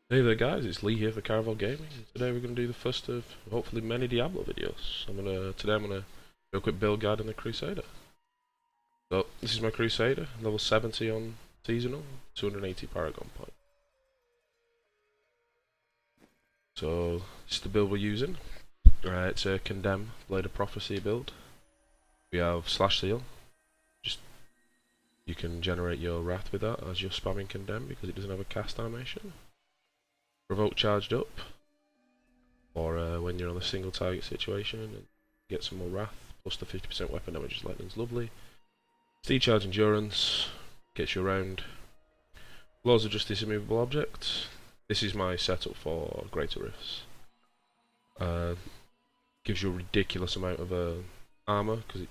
Hey there guys, it's Lee here for Caravel Gaming. Today we're going to do the first of hopefully many Diablo videos. Today I'm gonna do a quick build guide on the Crusader. So this is my Crusader, level 70 on seasonal, 280 Paragon point. So this is the build we're using. It's a Condemn Blade of Prophecy build. We have Slash Seal. Just you can generate your Wrath with that as you're spamming Condemn because it doesn't have a cast animation. Provoke charged up, or when you're on a single target situation and get some more wrath, plus the 50% weapon damage. Lightning's lovely. Steed charge endurance, gets you around. Laws of Justice immovable object. This is my setup for Greater Rifts. Gives you a ridiculous amount of armor because it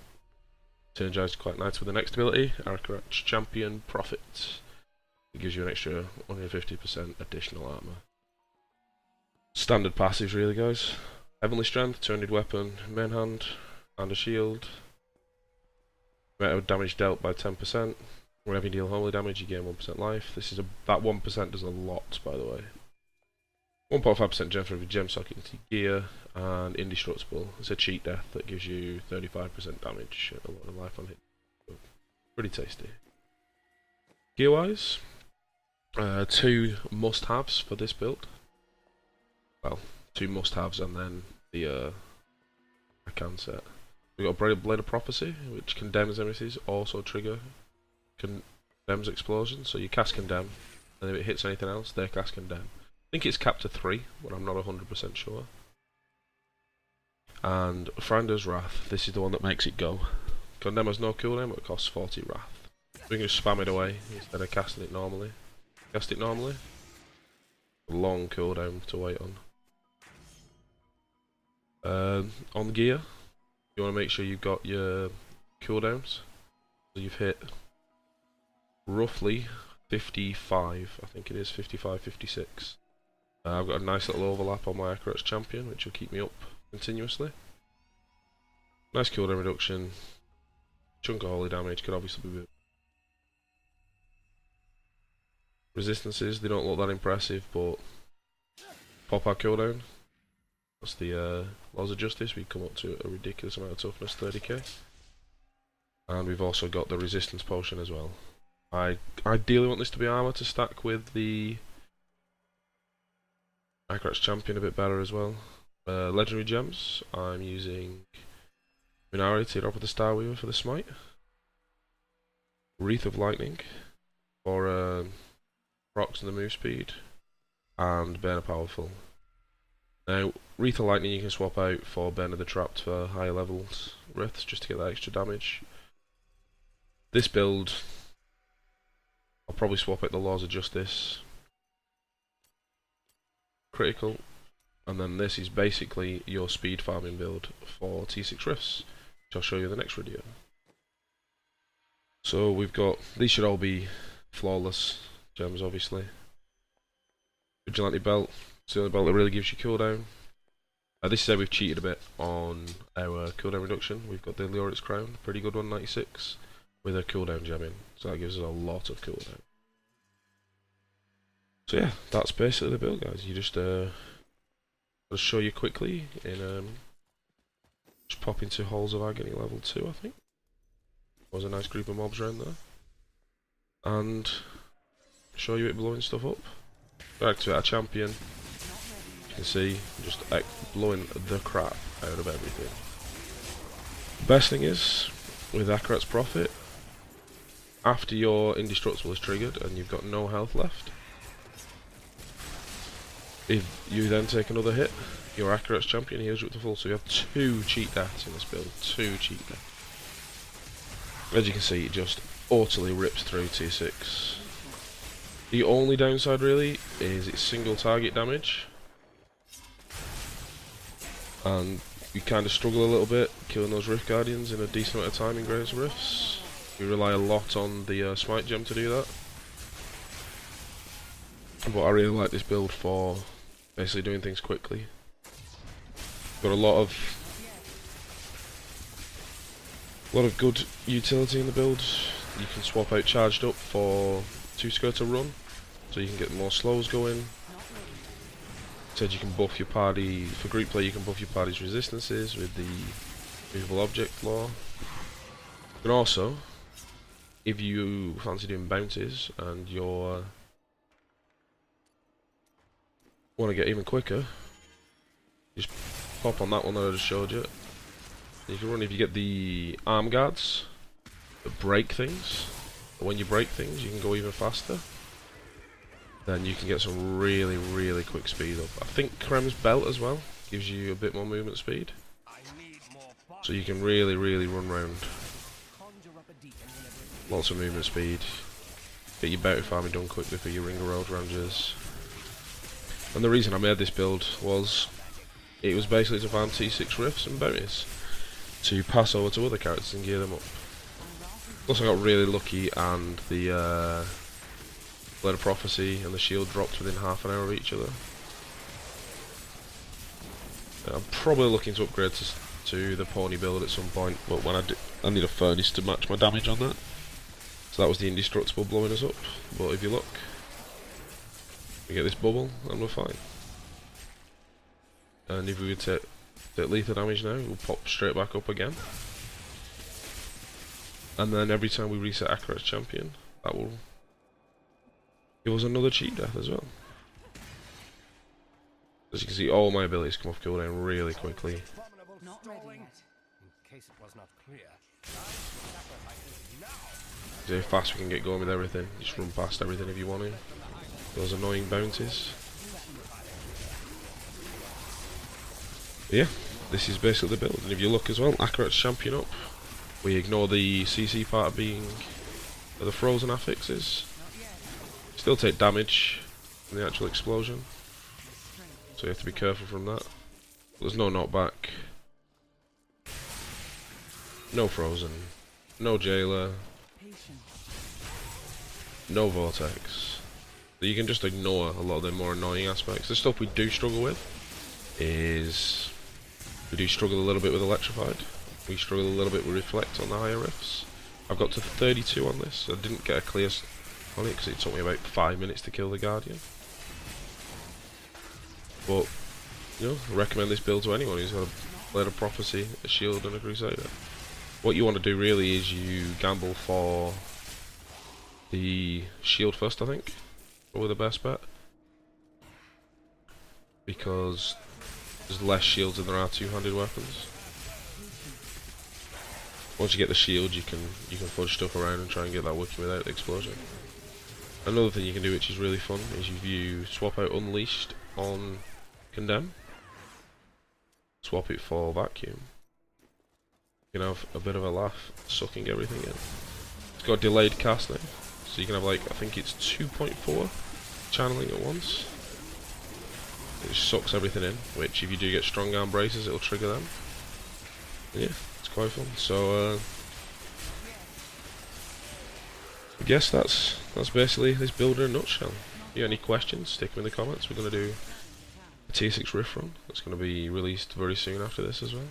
synergizes quite nice with the next ability, Aracrach Champion Prophet. It gives you an extra 150% additional armor. Standard passives really guys. Heavenly Strength, Turn-Ended Weapon, Main Hand, and a Shield. Rate of damage dealt by 10%. Whenever you deal holy damage you gain 1% life. That 1% does a lot by the way. 1.5% gem for every gem socket into gear, and indestructible. It's a cheat death that gives you 35% damage, a lot of life on hit. Pretty tasty. Gear wise, two must-haves for this build. Well, two must-haves and then the I can set. We've got a Blade of Prophecy, which condemns enemies, also trigger condemns explosion. So you cast Condemn, and if it hits anything else, they cast Condemn. I think it's capped to 3, but I'm not 100% sure. And Frinder's Wrath, this is the one that makes it go. Condemn has no cooldown, but it costs 40 Wrath. We can just spam it away instead of casting it normally. Cast it normally. Long cooldown to wait on. On gear, you want to make sure you've got your cooldowns. So you've hit roughly 55, I think it is 55, 56. I've got a nice little overlap on my Aracrach Champion, which will keep me up continuously. Nice cooldown reduction. Chunk of holy damage could obviously be. Resistances, they don't look that impressive, but pop our cooldown. That's the Laws of Justice. We come up to a ridiculous amount of toughness, 30k. And we've also got the resistance potion as well. I ideally want this to be armor to stack with the Aracrach Champion a bit better as well. Legendary gems, I'm using Minari to drop with the Star Weaver for the smite. Wreath of Lightning for procs and the move speed. And Burn of Powerful. Now, Wreath of Lightning you can swap out for Burn of the Trapped for higher levels Wraiths, just to get that extra damage. This build, I'll probably swap out the Laws of Justice. Critical. And then this is basically your speed farming build for T6 Rifts, which I'll show you in the next video. So we've got, these should all be flawless gems obviously. Vigilante Belt. It's the only belt that really gives you cooldown. This is how we've cheated a bit on our cooldown reduction. We've got the Leorit's Crown, pretty good one, 96, with a cooldown gem in. So that gives us a lot of cooldown. So yeah, that's basically the build guys. You just I'll show you quickly in just pop into Halls of Agony level 2 I think. There was a nice group of mobs around there. And show you it blowing stuff up. Back to our champion. You can see just blowing the crap out of everything. The best thing is with Aracrach's Prophet, after your indestructible is triggered and you've got no health left, if you then take another hit, your Aracrach's Champion heals you up to full. So you have 2 cheat deaths in this build. 2 cheat deaths. As you can see, it just utterly rips through T6. The only downside really is its single target damage. And you kind of struggle a little bit killing those Rift Guardians in a decent amount of time in Greater Rifts. We rely a lot on the Smite Gem to do that. But I really like this build for basically doing things quickly. Got a lot of good utility in the build. You can swap out charged up for 2 Skirter run, so you can get more slows going. said you can buff your party, for group play you can buff your party's resistances with the movable object law. You can also, if you fancy doing bounties and you're want to get even quicker, just pop on that one that I just showed you. You can run if you get the arm guards that break things. But when you break things, you can go even faster. Then you can get some really, really quick speed up. I think Krem's belt as well gives you a bit more movement speed. So you can really, really run around. Lots of movement speed. Get your bounty farming done quickly for your Ring of Road Rangers. And the reason I made this build was it was basically to farm T6 rifts and bounties to pass over to other characters and gear them up. Plus I got really lucky and the Blade of Prophecy and the shield dropped within half an hour of each other. I'm probably looking to upgrade to the pony build at some point, but when I need a furnace to match my damage on that. So that was the indestructible blowing us up, but if you look, we get this bubble and we're fine. And if we would take lethal damage now, we'll pop straight back up again. And then every time we reset Akarat's champion, that will give us another cheat death as well. As you can see, all my abilities come off cooldown really quickly. See how fast we can get going with everything. Just run past everything if you want to. Those annoying bounties. But yeah, this is basically the build. And if you look as well, Akarat's champion up. We ignore the CC part of being the frozen affixes. Still take damage from the actual explosion. So you have to be careful from that. There's no knockback. No frozen. No jailer. No vortex. So you can just ignore a lot of the more annoying aspects. The stuff we do struggle with is we do struggle a little bit with electrified. We struggle a little bit with reflect on the higher rifts. I've got to 32 on this. I didn't get a clear on it because it took me about 5 minutes to kill the Guardian. But you know, I recommend this build to anyone who's got a Blade of Prophecy, a shield, and a Crusader. What you want to do really is you gamble for the shield first, I think. Probably the best bet. Because there's less shields than there are two-handed weapons. Once you get the shield, you can fudge stuff around and try and get that working without the explosion. Another thing you can do, which is really fun, is if you swap out Unleashed on Condemn, swap it for Vacuum, you can have a bit of a laugh sucking everything in. It's got delayed cast now, so you can have like, I think it's 2.4 channeling at once. It just sucks everything in, which if you do get strong arm braces, it'll trigger them. And yeah, it's quite fun. So I guess that's basically this build in a nutshell. If you have any questions, stick them in the comments. We're going to do a T6 riff run. It's going to be released very soon after this as well.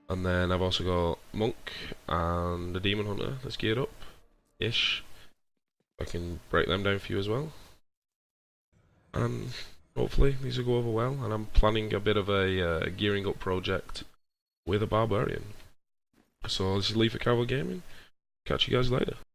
And then I've also got Monk and the Demon Hunter that's geared up-ish. I can break them down for you as well. And hopefully these will go over well. And I'm planning a bit of a gearing up project with a Barbarian. So this is Lee for Cowboy Gaming. Catch you guys later.